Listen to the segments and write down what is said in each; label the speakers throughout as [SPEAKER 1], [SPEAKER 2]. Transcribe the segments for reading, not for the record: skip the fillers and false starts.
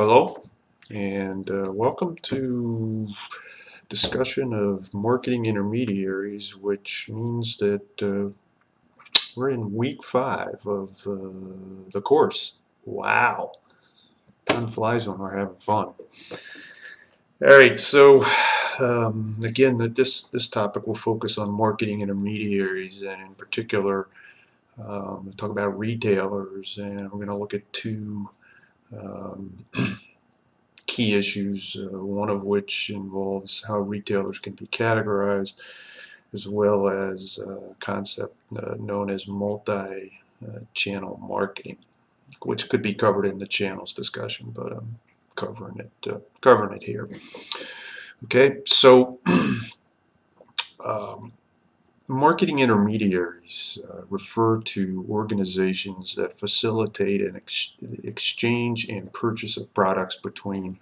[SPEAKER 1] Hello, and welcome to discussion of marketing intermediaries, which means that we're in week 5 of the course. Wow, time flies when we're having fun. All right, so again, this topic will focus on marketing intermediaries, and in particular, we'll talk about retailers, and we're going to look at two um, key issues, one of which involves how retailers can be categorized, as well as a concept known as multi-channel marketing, which could be covered in the channels discussion, but I'm covering it here. Okay, so um, marketing intermediaries refer to organizations that facilitate an exchange and purchase of products between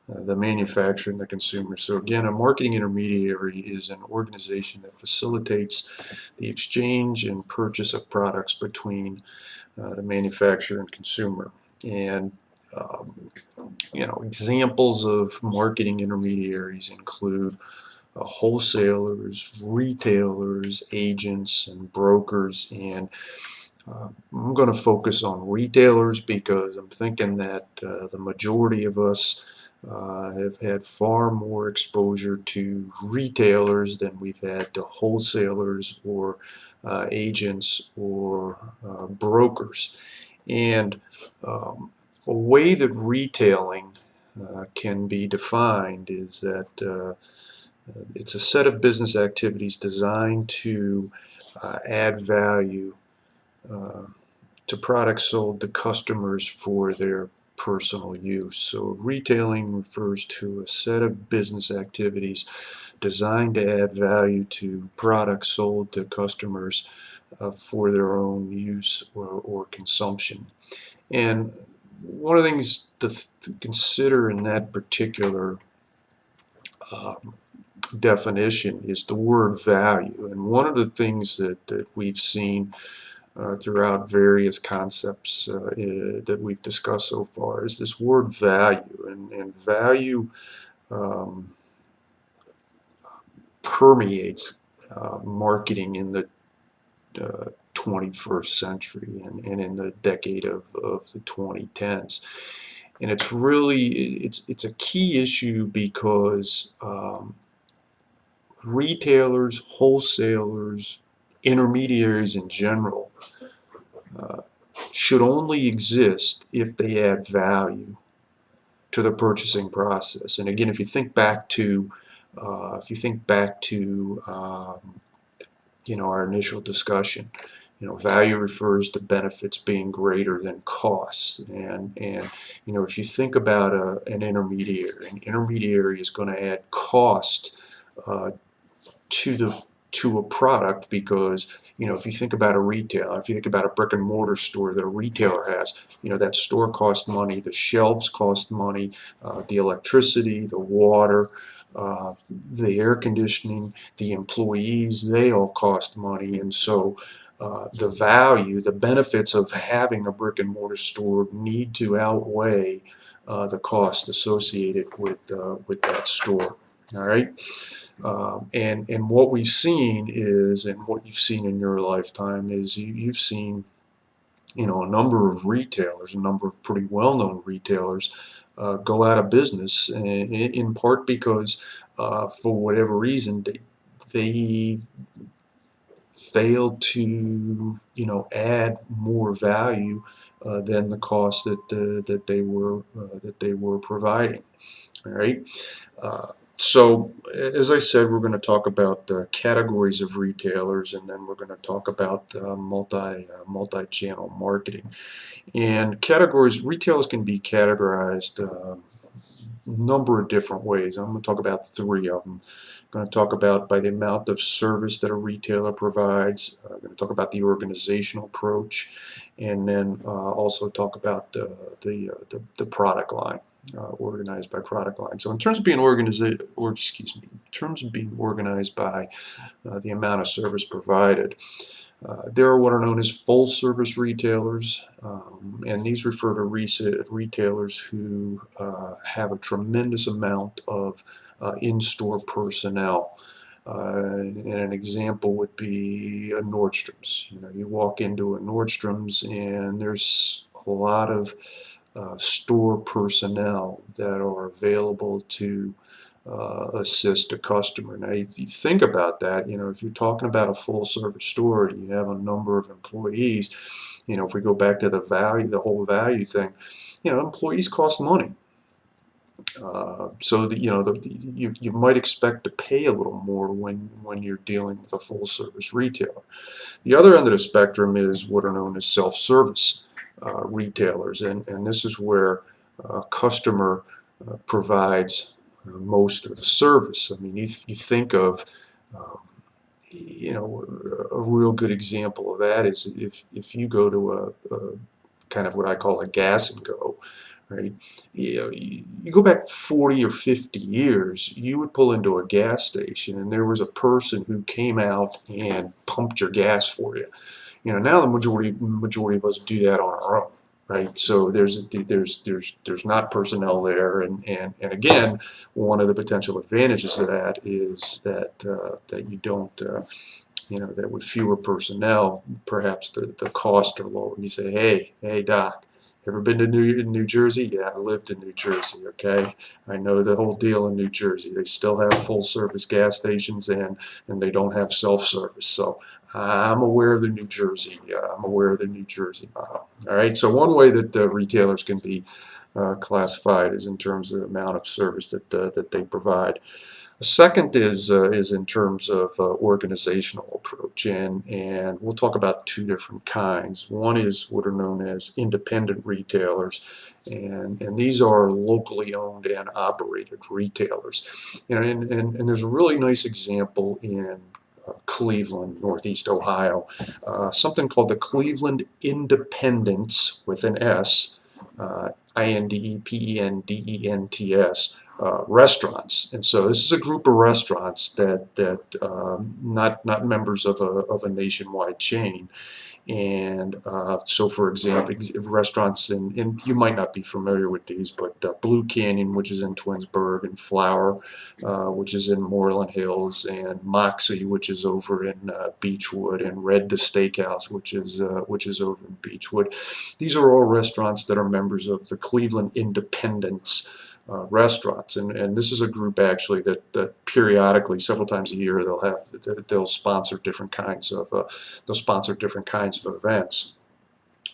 [SPEAKER 1] the manufacturer and the consumer. So again, a marketing intermediary is an organization that facilitates the exchange and purchase of products between the manufacturer and consumer. And examples of marketing intermediaries include wholesalers, retailers, agents, and brokers. And I'm going to focus on retailers because I'm thinking that the majority of us have had far more exposure to retailers than we've had to wholesalers or agents or brokers. And a way that retailing can be defined is that it's a set of business activities designed to add value uh, to products sold to customers for their personal use. So retailing refers to a set of business activities designed to add value to products sold to customers for their own use or consumption. And one of the things to consider in that particular um, definition is the word value. And one of the things that we've seen throughout various concepts that we've discussed so far is this word value. And value um, permeates marketing in the 21st century and in the decade of the 2010s. And it's a key issue because retailers, wholesalers, intermediaries in general uh, should only exist if they add value to the purchasing process. And again, if you think back to our initial discussion, value refers to benefits being greater than costs. And if you think about an intermediary is going to add cost uh, to a product because if you think about a retailer, if you think about a brick and mortar store that a retailer has, that store costs money, the shelves cost money, the electricity, the water, the air conditioning, the employees, they all cost money. And so the value, the benefits of having a brick and mortar store need to outweigh the cost associated with that store. All right. And what we've seen is, and what you've seen in your lifetime is you've seen, a number of retailers, a number of pretty well-known retailers go out of business, in part because for whatever reason they failed to, add more value than the cost that they were providing. All right. So, as I said, we're going to talk about categories of retailers, and then we're going to talk about multi-channel marketing. And categories, retailers can be categorized a number of different ways. I'm going to talk about 3 of them. I'm going to talk about by the amount of service that a retailer provides. I'm going to talk about the organizational approach, and then also talk about the product line. Organized by product line. So in terms of being in terms of being organized by the amount of service provided, There are what are known as full-service retailers, and these refer to retailers who have a tremendous amount of in-store personnel. And an example would be a Nordstrom's. You know, you walk into a Nordstrom's and there's a lot of store personnel that are available to assist a customer. Now, if you think about that, you know, if you're talking about a full-service store, you have a number of employees. You know, if we go back to the value, the whole value thing, you know, employees cost money. So that, you know, you might expect to pay a little more when you're dealing with a full-service retailer. The other end of the spectrum is what are known as self-service retailers, and this is where a customer provides most of the service. I mean, you think of, you know, a real good example of that is if you go to a kind of what I call a gas and go, right? You know, you go back 40 or 50 years, you would pull into a gas station and there was a person who came out and pumped your gas for you. You know, now the majority of us do that on our own, right? So there's not personnel there, and again, one of the potential advantages of that is that that you don't you know, that with fewer personnel, perhaps the costs are lower. You say, hey doc, ever been to New Jersey? Yeah, I lived in New Jersey, okay? I know the whole deal in New Jersey. They still have full-service gas stations and they don't have self-service. So I'm aware of the New Jersey. I'm aware of the New Jersey model. All right, so one way that the retailers can be classified is in terms of the amount of service that they provide. The second is in terms of organizational approach, and we'll talk about two different kinds. One is what are known as independent retailers, and these are locally owned and operated retailers. You know, and there's a really nice example in Cleveland, Northeast Ohio, something called the Cleveland Independents with an S, Independents. Restaurants, and so this is a group of restaurants that not members of a nationwide chain. And so, for example, restaurants and you might not be familiar with these, but Blue Canyon, which is in Twinsburg, and Flower, which is in Moreland Hills, and Moxie, which is over in Beechwood, and Red the Steakhouse, which is over in Beechwood. These are all restaurants that are members of the Cleveland Independents. Restaurants, and this is a group actually that periodically, several times a year, they'll sponsor different kinds of events.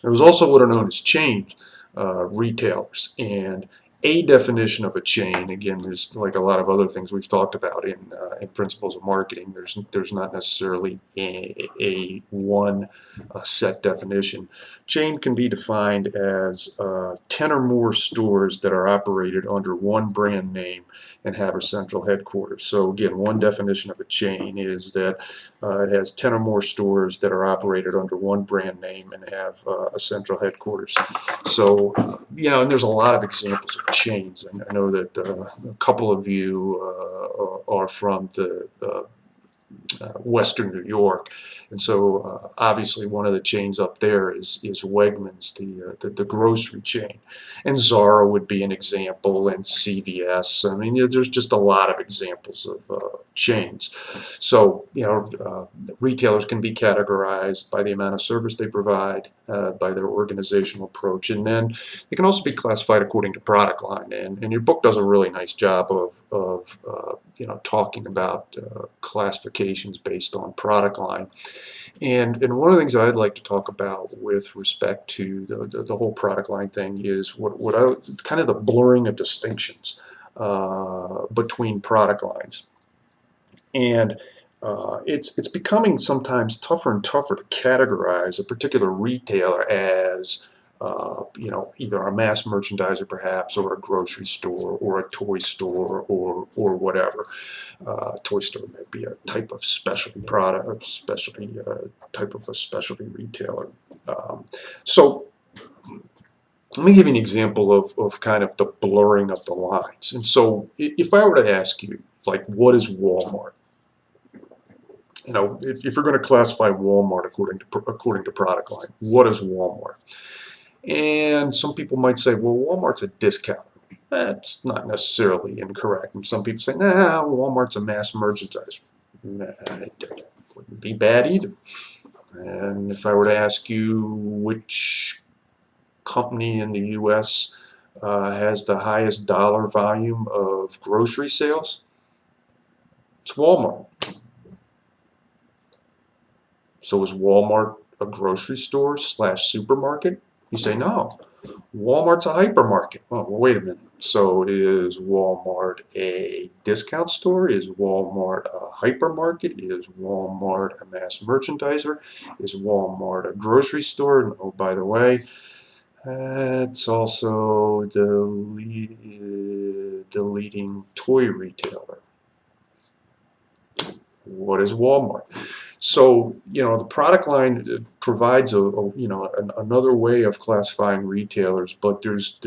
[SPEAKER 1] There's also what are known as chain retailers, and a definition of a chain, again, there's like a lot of other things we've talked about in principles of marketing. There's not necessarily a one set definition. Chain can be defined as 10 or more stores that are operated under one brand name and have a central headquarters. So again, one definition of a chain is that it has 10 or more stores that are operated under one brand name and have a central headquarters. So, you know, and there's a lot of examples of chains. And I know that a couple of you are from the Western New York, and so obviously one of the chains up there is Wegmans, the grocery chain, and Zara would be an example, and CVS. I mean, you know, there's just a lot of examples of chains. So, you know, retailers can be categorized by the amount of service they provide, by their organizational approach, and then they can also be classified according to product line. And your book does a really nice job of you know, talking about classifications based on product line. And one of the things that I'd like to talk about with respect to the whole product line thing is what I kind of the blurring of distinctions between product lines. And it's becoming sometimes tougher and tougher to categorize a particular retailer as you know, either a mass merchandiser perhaps, or a grocery store, or a toy store, or whatever. Toy store may be a type of specialty product, or specialty type of a specialty retailer. So let me give you an example of kind of the blurring of the lines. And so if I were to ask you, like, what is Walmart? if you're going to classify Walmart according to product line, what is Walmart? And some people might say, well, Walmart's a discount. That's not necessarily incorrect. And some people say, nah, Walmart's a mass merchandiser. Nah, it wouldn't be bad either. And if I were to ask you which company in the U.S. Has the highest dollar volume of grocery sales, it's Walmart. So is Walmart a grocery store / supermarket? You say no. Walmart's a hypermarket. Oh, well, wait a minute. So is Walmart a discount store? Is Walmart a hypermarket? Is Walmart a mass merchandiser? Is Walmart a grocery store? And oh, by the way, it's also the leading toy retailer. What is Walmart? So, the product line provides another way of classifying retailers, but there's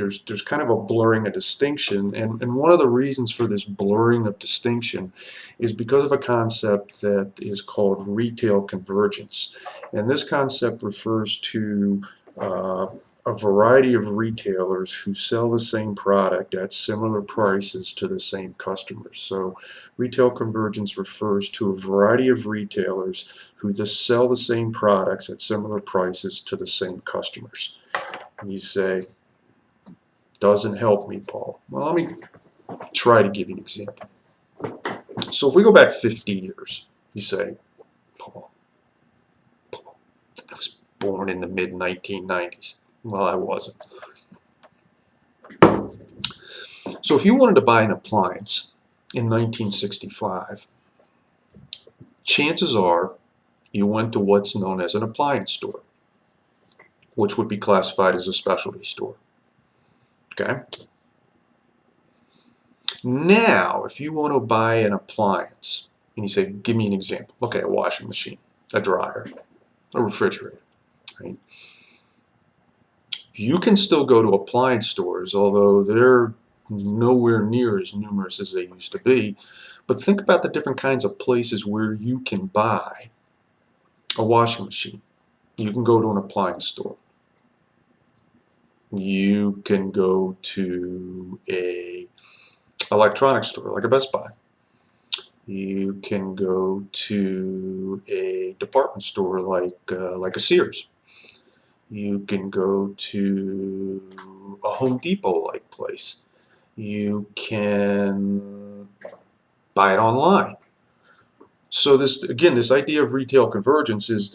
[SPEAKER 1] kind of a blurring of distinction, and one of the reasons for this blurring of distinction is because of a concept that is called retail convergence, and this concept refers to a variety of retailers who sell the same product at similar prices to the same customers. So retail convergence refers to a variety of retailers who just sell the same products at similar prices to the same customers. And you say, doesn't help me, Paul. Well, let me try to give you an example. So if we go back 50 years, you say, Paul, I was born in the mid-1990s. Well, I wasn't. So if you wanted to buy an appliance in 1965, chances are you went to what's known as an appliance store, which would be classified as a specialty store. Okay? Now, if you want to buy an appliance, and you say, give me an example. Okay, a washing machine, a dryer, a refrigerator, right? You can still go to appliance stores, although they're nowhere near as numerous as they used to be. But think about the different kinds of places where you can buy a washing machine. You can go to an appliance store. You can go to a electronics store like a Best Buy. You can go to a department store like a Sears. You can go to a Home Depot-like place. You can buy it online. So this idea of retail convergence is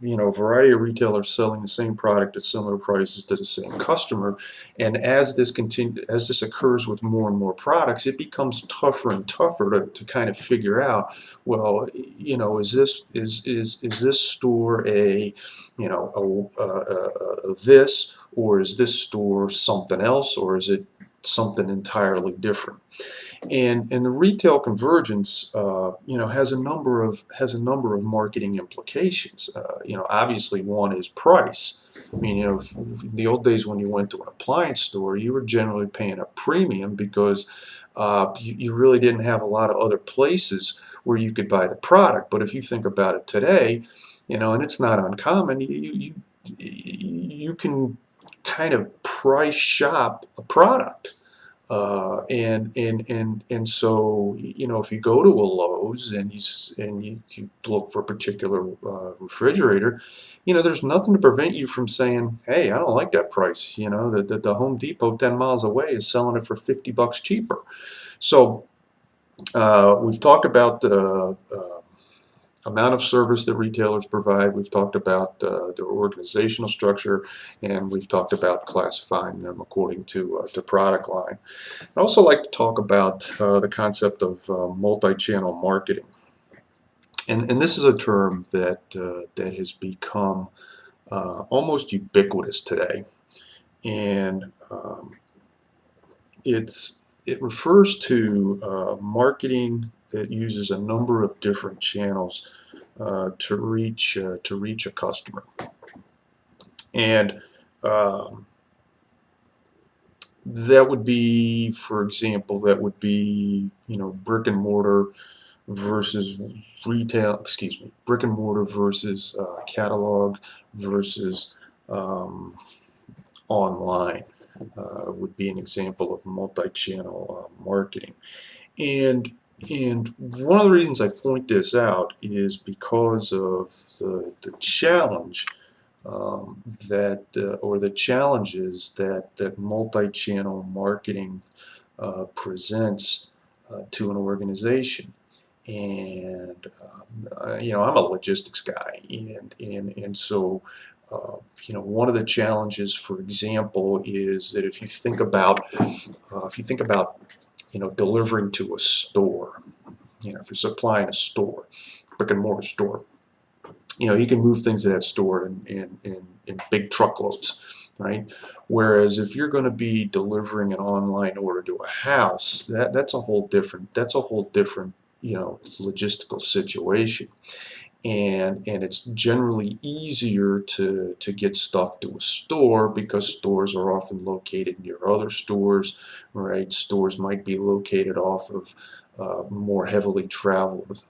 [SPEAKER 1] a variety of retailers selling the same product at similar prices to the same customer. And as this occurs with more and more products, it becomes tougher and tougher to kind of figure out, well, is this store this, or is this store something else, or is it something entirely different? And the retail convergence, has a number of marketing implications. Obviously one is price. I mean, in the old days when you went to an appliance store, you were generally paying a premium because you really didn't have a lot of other places where you could buy the product. But if you think about it today, and it's not uncommon, you can kind of price shop a product. And so if you go to a Lowe's and you look for a particular refrigerator, there's nothing to prevent you from saying, hey, I don't like that price. The Home Depot 10 miles away is selling it for $50 cheaper. So we've talked about amount of service that retailers provide. We've talked about their organizational structure, and we've talked about classifying them according to product line. I'd also like to talk about the concept of multi-channel marketing, and this is a term that has become almost ubiquitous today, and it refers to marketing that uses a number of different channels to reach a customer. And that would be, for example, brick and mortar versus brick and mortar versus catalog versus um, online would be an example of multi-channel marketing. And and one of the reasons I point this out is because of the challenge that or the challenges that multi-channel marketing presents to an organization. And I'm a logistics guy, and so one of the challenges, for example, is that if you think about delivering to a store, if you're supplying a store, brick and mortar store, you can move things to that store in big truckloads, right? Whereas if you're going to be delivering an online order to a house, that's a whole different logistical situation. And it's generally easier to get stuff to a store because stores are often located near other stores, right? Stores might be located off of more heavily traveled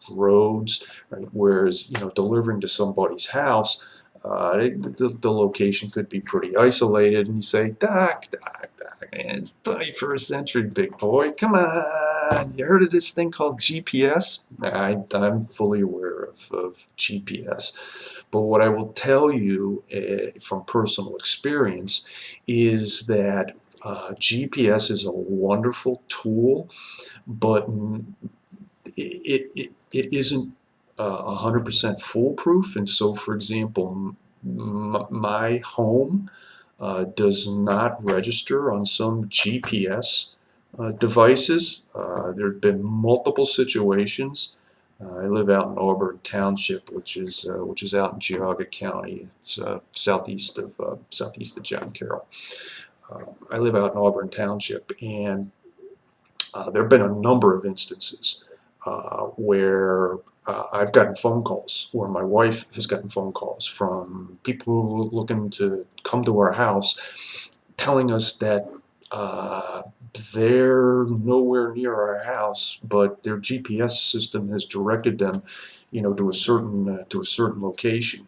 [SPEAKER 1] roads, right? Whereas delivering to somebody's house, the location could be pretty isolated, and you say, Doc, man, it's 21st century, big boy. Come on, you heard of this thing called GPS? I'm fully aware of GPS. But what I will tell you from personal experience is that GPS is a wonderful tool, but it isn't 100% foolproof. And so, for example, my home does not register on some GPS devices. There have been multiple situations. I live out in Auburn Township, which is out in Geauga County. It's southeast of John Carroll. I live out in Auburn Township, and there have been a number of instances where I've gotten phone calls, or my wife has gotten phone calls from people looking to come to our house, telling us that they're nowhere near our house, but their GPS system has directed them, to a certain location.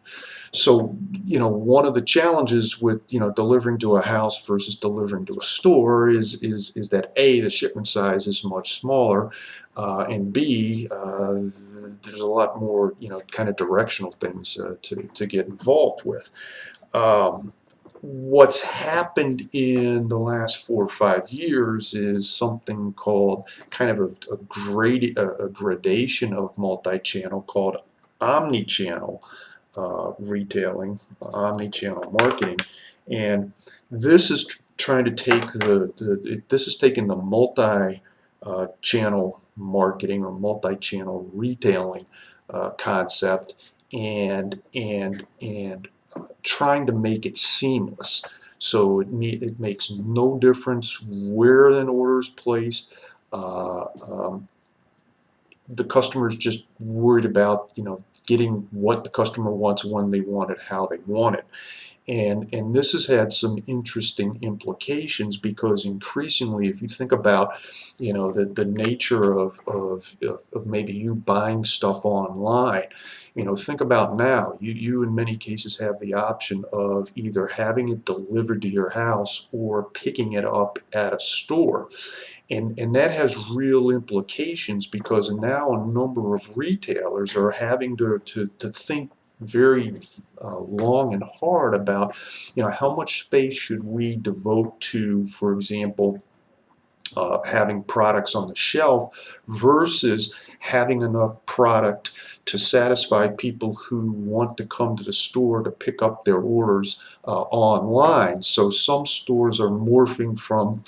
[SPEAKER 1] So, one of the challenges with delivering to a house versus delivering to a store is that A, the shipment size is much smaller, and B, there's a lot more kind of directional things to get involved with. What's happened in the last 4 or 5 years is something called kind of a gradation of multi-channel called omni-channel retailing, omni-channel marketing, and this is trying to take this is taking the multi-channel marketing or multi-channel retailing concept and trying to make it seamless. So it makes no difference where an order is placed. The customer is just worried about getting what the customer wants, when they want it, how they want it. And this has had some interesting implications, because increasingly, if you think about the nature of maybe you buying stuff online, think about now, you in many cases have the option of either having it delivered to your house or picking it up at a store. And that has real implications, because now a number of retailers are having to think very long and hard about how much space should we devote to, for example, having products on the shelf versus having enough product to satisfy people who want to come to the store to pick up their orders online. So some stores are morphing from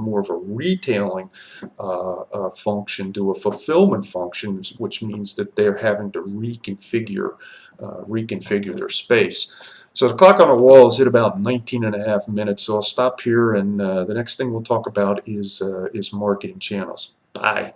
[SPEAKER 1] more of a retailing function to a fulfillment function, which means that they're having to reconfigure their space. So the clock on the wall has hit about 19 and a half minutes, so I'll stop here, and the next thing we'll talk about is marketing channels. Bye.